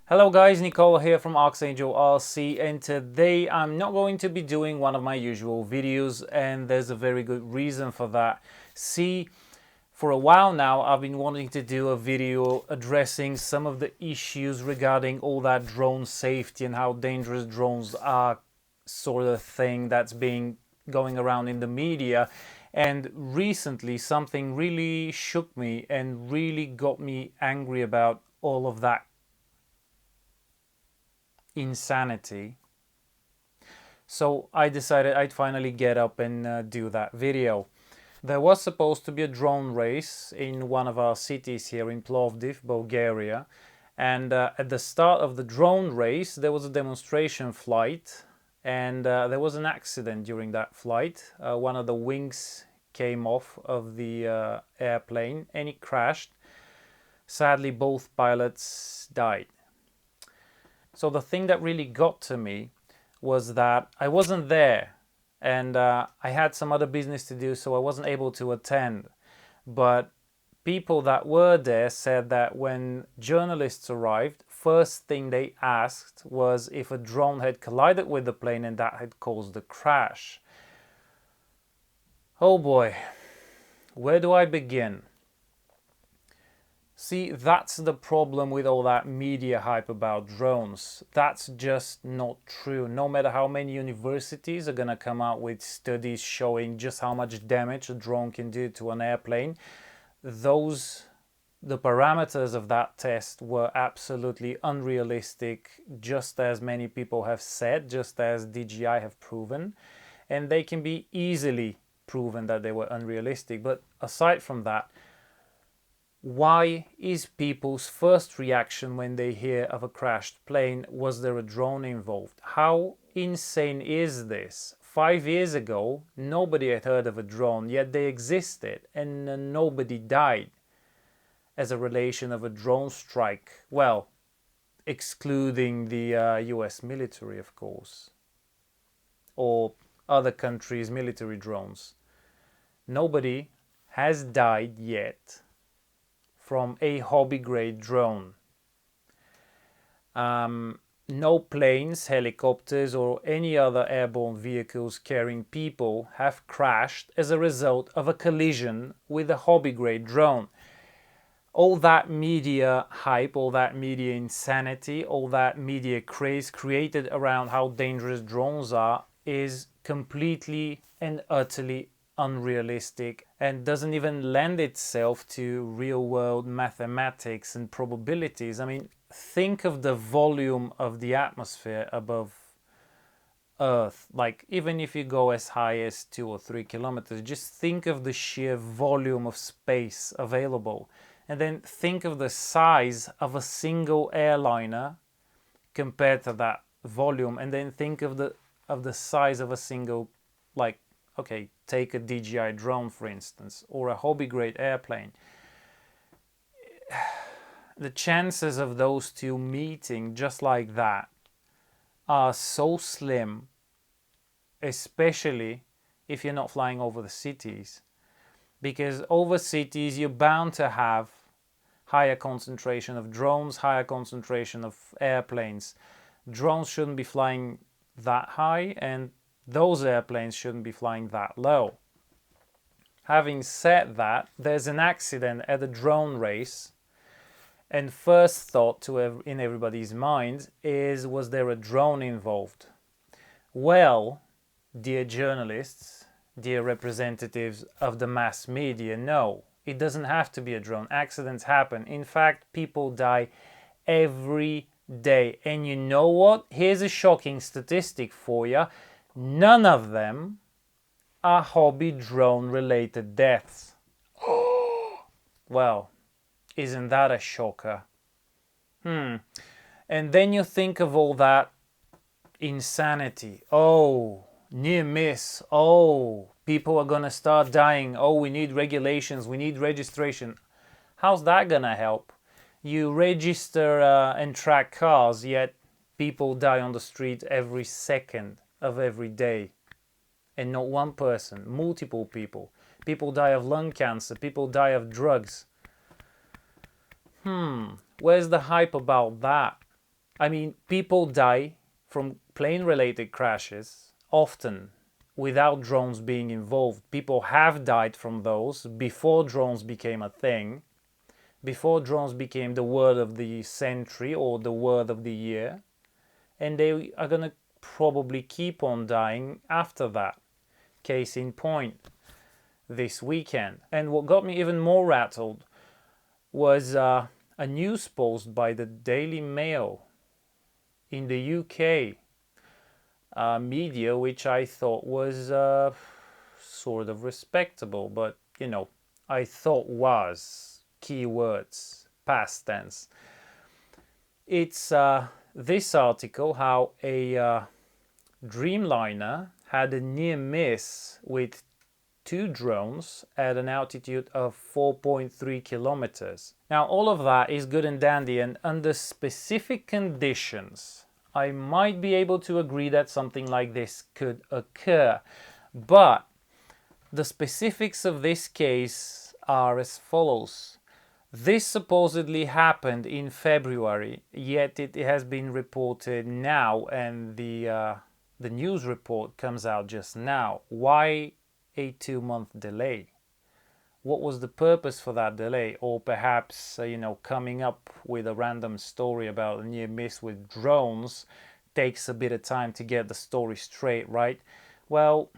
Hello guys, Nicole here from Archangel RC, and today I'm not going to be doing one of my usual videos, and there's a very good reason for that. See, for a while now I've been wanting to do a video addressing some of the issues regarding all that drone safety and how dangerous drones are, sort of thing that's been going around in the media. And recently something really shook me and really got me angry about all of that insanity. So I decided I'd finally get up and do that video. There was supposed to be a drone race in one of our cities here in Plovdiv, Bulgaria. And at the start of the drone race, there was a demonstration flight, and there was an accident during that flight. One of the wings came off of the airplane and it crashed. Sadly, both pilots died. So the thing that really got to me was that I wasn't there, and I had some other business to do, so I wasn't able to attend. But people that were there said that when journalists arrived, first thing they asked was if a drone had collided with the plane and that had caused the crash. Oh boy, where do I begin? See, that's the problem with all that media hype about drones. That's just not true. No matter how many universities are going to come out with studies showing just how much damage a drone can do to an airplane, the parameters of that test were absolutely unrealistic, just as many people have said, just as DJI have proven, and they can be easily proven that they were unrealistic. But aside from that, why is people's first reaction when they hear of a crashed plane, was there a drone involved? How insane is this? 5 years ago, nobody had heard of a drone, yet they existed, and nobody died as a relation of a drone strike. Well, excluding the US military, of course, or other countries' military drones. Nobody has died yet from a hobby-grade drone. No planes, helicopters, or any other airborne vehicles carrying people have crashed as a result of a collision with a hobby-grade drone. All that media hype, all that media insanity, all that media craze created around how dangerous drones are is completely and utterly unrealistic and doesn't even lend itself to real-world mathematics and probabilities. I mean, think of the volume of the atmosphere above Earth. Like, even if you go as high as 2 or 3 kilometers, just think of the sheer volume of space available. And then think of the size of a single airliner compared to that volume. And then think of the size of a single, like, okay, take a DJI drone, for instance, or a hobby-grade airplane. The chances of those two meeting just like that are so slim, especially if you're not flying over the cities. Because over cities, you're bound to have higher concentration of drones, higher concentration of airplanes. Drones shouldn't be flying that high, and those airplanes shouldn't be flying that low. Having said that, there's an accident at a drone race, and first thought in everybody's mind is, was there a drone involved? Well, dear journalists, dear representatives of the mass media, no, it doesn't have to be a drone. Accidents happen. In fact, people die every day. And you know what? Here's a shocking statistic for you. None of them are hobby drone related deaths. Well, isn't that a shocker? And then you think of all that insanity. Oh, near miss. Oh, people are gonna start dying. Oh, we need regulations, we need registration. How's that gonna help? You register and track cars, yet people die on the street every second of every day. And not one person, multiple people. People die of lung cancer, people die of drugs. Where's the hype about that? I mean, people die from plane-related crashes often without drones being involved. People have died from those before drones became a thing, before drones became the word of the century or the word of the year, and they are going to probably keep on dying after that. Case in point, this weekend. And what got me even more rattled was a news post by the Daily Mail in the UK media, which I thought was sort of respectable, but I thought was keywords, past tense. It's this article how a Dreamliner had a near miss with two drones at an altitude of 4.3 kilometers. Now, all of that is good and dandy, and under specific conditions, I might be able to agree that something like this could occur. But the specifics of this case are as follows. This supposedly happened in February, yet it has been reported now, and the news report comes out just now. Why a 2-month delay? What was the purpose for that delay? Or perhaps, coming up with a random story about a near miss with drones takes a bit of time to get the story straight, right? Well,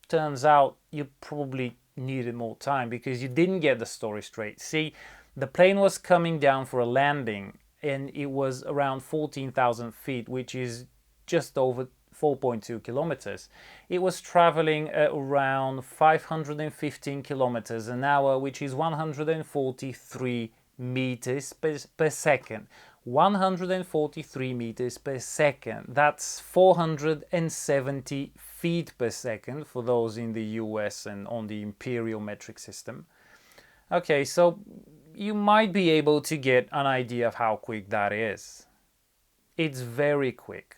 turns out you probably needed more time because you didn't get the story straight. See, the plane was coming down for a landing and it was around 14,000 feet, which is just over 4.2 kilometers. It was traveling at around 515 kilometers an hour, which is 143 meters per second. 143 meters per second. That's 470 feet per second for those in the US and on the imperial metric system. Okay, so you might be able to get an idea of how quick that is. It's very quick.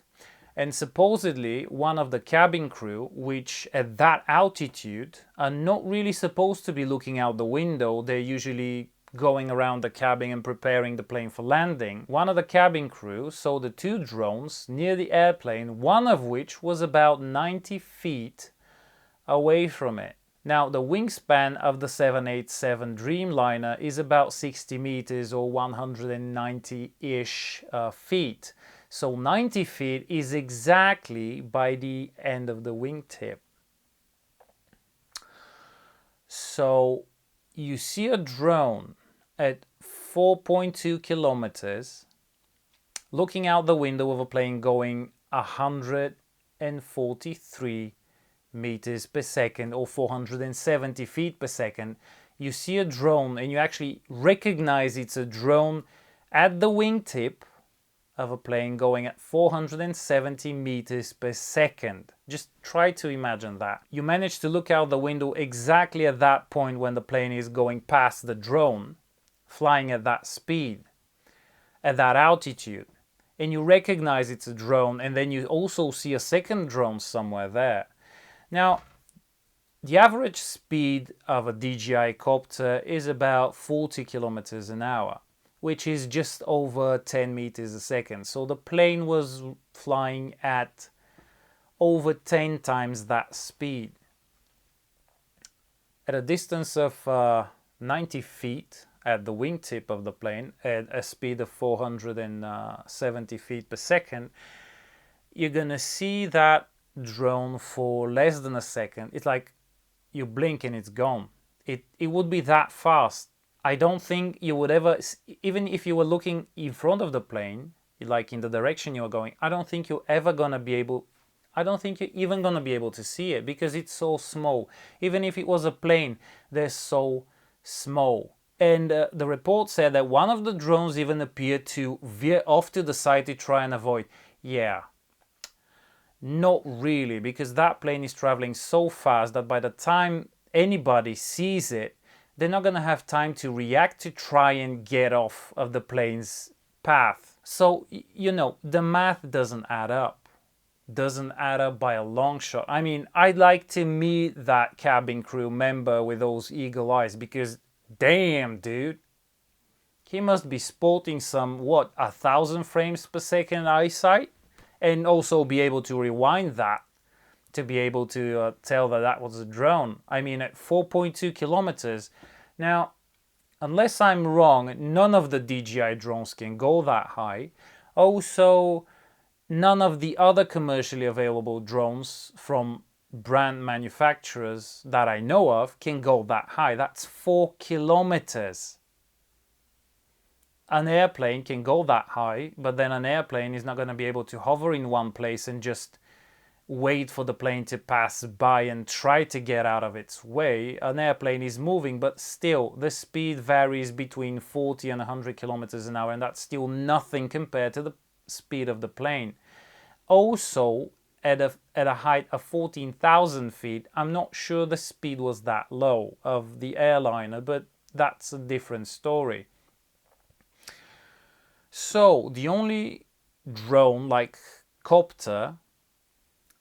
And supposedly one of the cabin crew, which at that altitude are not really supposed to be looking out the window, they're usually going around the cabin and preparing the plane for landing. One of the cabin crew saw the two drones near the airplane, one of which was about 90 feet away from it. Now, the wingspan of the 787 Dreamliner is about 60 meters or 190-ish feet. So 90 feet is exactly by the end of the wingtip. So you see a drone at 4.2 kilometers looking out the window of a plane going 143 meters per second or 470 feet per second. You see a drone and you actually recognize it's a drone at the wingtip of a plane going at 470 meters per second. Just try to imagine that. You manage to look out the window exactly at that point when the plane is going past the drone, flying at that speed, at that altitude, and you recognize it's a drone, and then you also see a second drone somewhere there. Now, the average speed of a DJI copter is about 40 kilometers an hour, which is just over 10 meters a second. So the plane was flying at over 10 times that speed. At a distance of 90 feet at the wingtip of the plane, at a speed of 470 feet per second, you're gonna see that drone for less than a second. It's like you blink and it's gone. It would be that fast. I don't think you would ever, even if you were looking in front of the plane, like in the direction you were going, I don't think you're even gonna be able to see it because it's so small. Even if it was a plane, they're so small. And the report said that one of the drones even appeared to veer off to the side to try and avoid. Yeah, not really, because that plane is traveling so fast that by the time anybody sees it, they're not going to have time to react to try and get off of the plane's path. So, the math doesn't add up. Doesn't add up by a long shot. I mean, I'd like to meet that cabin crew member with those eagle eyes because, damn, dude, he must be sporting some, what, 1,000 frames per second eyesight, and also be able to rewind that to be able to tell that that was a drone. I mean, at 4.2 kilometers. Now, unless I'm wrong, none of the DJI drones can go that high. Also, none of the other commercially available drones from brand manufacturers that I know of can go that high. That's 4 kilometers. An airplane can go that high, but then an airplane is not going to be able to hover in one place and just wait for the plane to pass by and try to get out of its way. An airplane is moving, but still the speed varies between 40 and 100 kilometers an hour, and that's still nothing compared to the speed of the plane. Also, at a height of 14,000 feet, I'm not sure the speed was that low of the airliner, but that's a different story. So the only drone like copter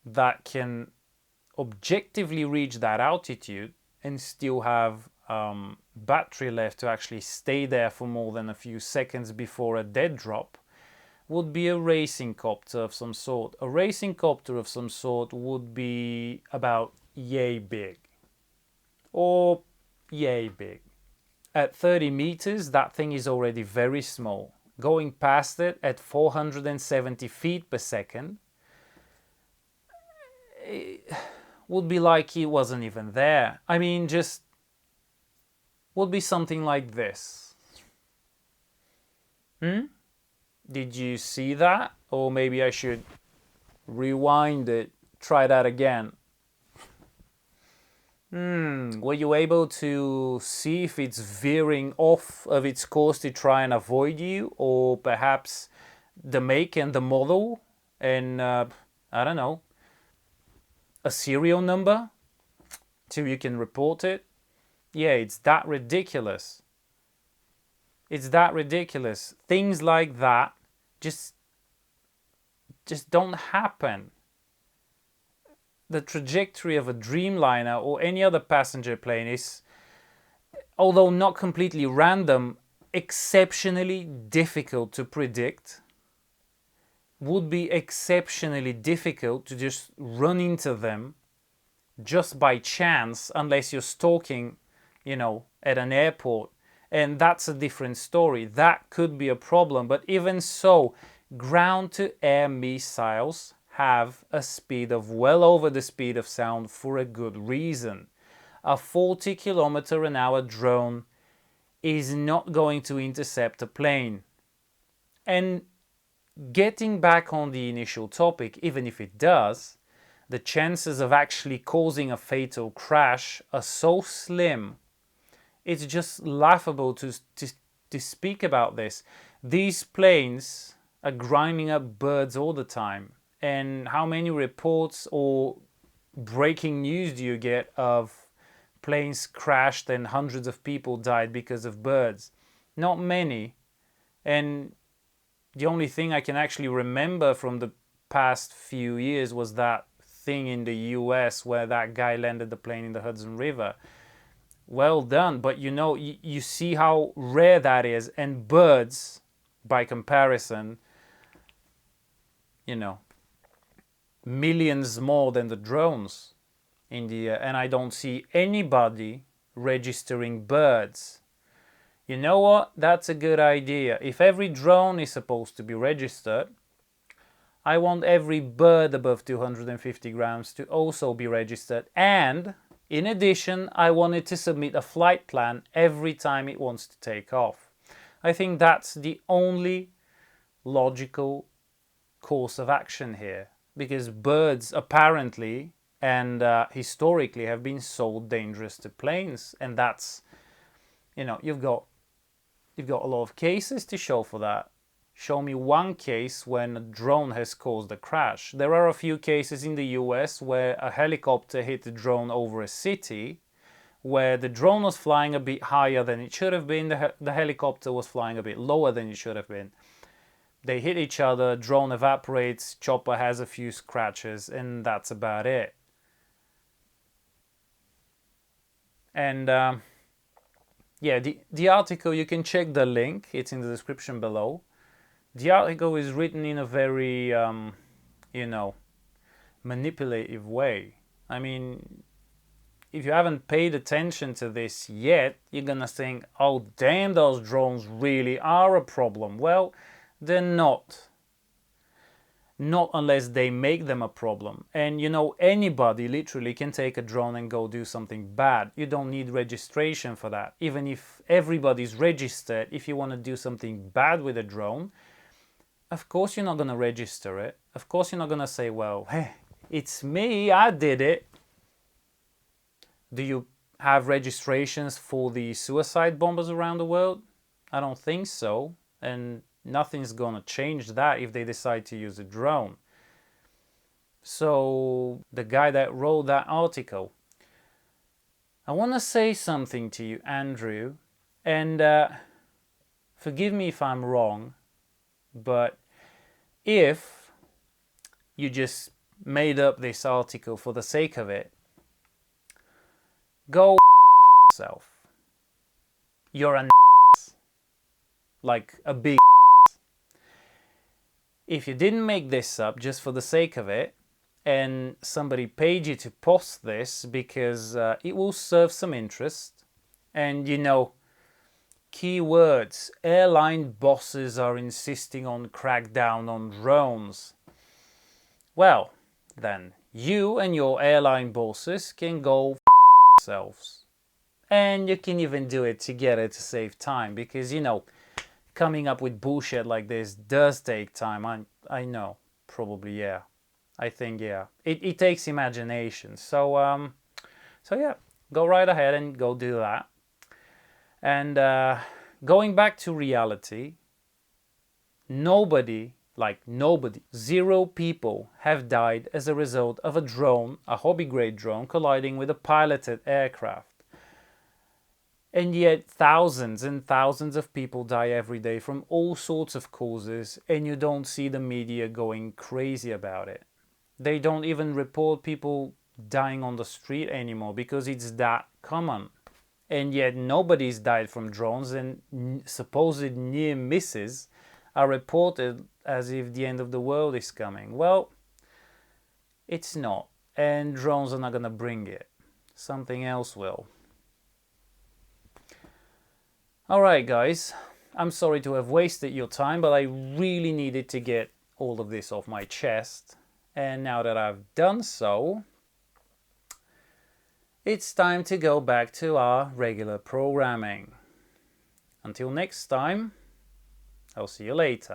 that can objectively reach that altitude and still have battery left to actually stay there for more than a few seconds before a dead drop would be a racing copter of some sort. A racing copter of some sort would be about yay big, or yay big. At 30 meters, that thing is already very small. Going past it at 470 feet per second, it would be like he wasn't even there. I mean, just would be something like this. Did you see that? Or maybe I should rewind it, try that again. Were you able to see if it's veering off of its course to try and avoid you? Or perhaps the make and the model and, I don't know, a serial number so you can report it? Yeah, it's that ridiculous. It's that ridiculous. Things like that just don't happen. The trajectory of a Dreamliner or any other passenger plane is, although not completely random, exceptionally difficult to predict. Would be exceptionally difficult to just run into them just by chance, unless you're stalking, at an airport. And that's a different story. That could be a problem. But even so, ground-to-air missiles have a speed of well over the speed of sound for a good reason. A 40 kilometer an hour drone is not going to intercept a plane. And getting back on the initial topic, even if it does, the chances of actually causing a fatal crash are so slim. It's just laughable to speak about this. These planes are grinding up birds all the time. And how many reports or breaking news do you get of planes crashed and hundreds of people died because of birds? Not many. And the only thing I can actually remember from the past few years was that thing in the US where that guy landed the plane in the Hudson River. Well done, but you see how rare that is, and birds, by comparison, millions more than the drones in the air, and I don't see anybody registering birds. You know what? That's a good idea. If every drone is supposed to be registered, I want every bird above 250 grams to also be registered, and in addition, I want it to submit a flight plan every time it wants to take off. I think that's the only logical course of action here, because birds apparently and historically have been so dangerous to planes, and that's, you've got a lot of cases to show for that. Show me one case when a drone has caused a crash. There are a few cases in the US where a helicopter hit a drone over a city, where the drone was flying a bit higher than it should have been, the helicopter was flying a bit lower than it should have been. They hit each other, drone evaporates, chopper has a few scratches, and that's about it. And Yeah, the article, you can check the link, it's in the description below. The article is written in a very, you know, manipulative way. I mean, if you haven't paid attention to this yet, you're gonna think, oh damn, those drones really are a problem. Well, they're not. Not unless they make them a problem. And you know, anybody literally can take a drone and go do something bad. You don't need registration for that. Even if everybody's registered, if you want to do something bad with a drone, of course you're not going to register it. Of course you're not going to say, well, hey, it's me, I did it. Do you have registrations for the suicide bombers around the world? I don't think so. And nothing's going to change that if they decide to use a drone. So, the guy that wrote that article, I want to say something to you, Andrew, and forgive me if I'm wrong, but if you just made up this article for the sake of it, go yourself. You're an like a big. If you didn't make this up just for the sake of it, and somebody paid you to post this because it will serve some interest, and you know, keywords, airline bosses are insisting on crackdown on drones. Well, then you and your airline bosses can go yourselves. And you can even do it together to save time, because you know, coming up with bullshit like this does take time. I know, probably, yeah. I think, yeah, it takes imagination. So yeah, go right ahead and go do that. And going back to reality, nobody, zero people have died as a result of a drone, a hobby-grade drone, colliding with a piloted aircraft. And yet thousands and thousands of people die every day from all sorts of causes, and you don't see the media going crazy about it. They don't even report people dying on the street anymore because it's that common. And yet nobody's died from drones, and supposed near misses are reported as if the end of the world is coming. Well, it's not. And drones are not going to bring it. Something else will. Alright guys, I'm sorry to have wasted your time, but I really needed to get all of this off my chest. And now that I've done so, it's time to go back to our regular programming. Until next time, I'll see you later.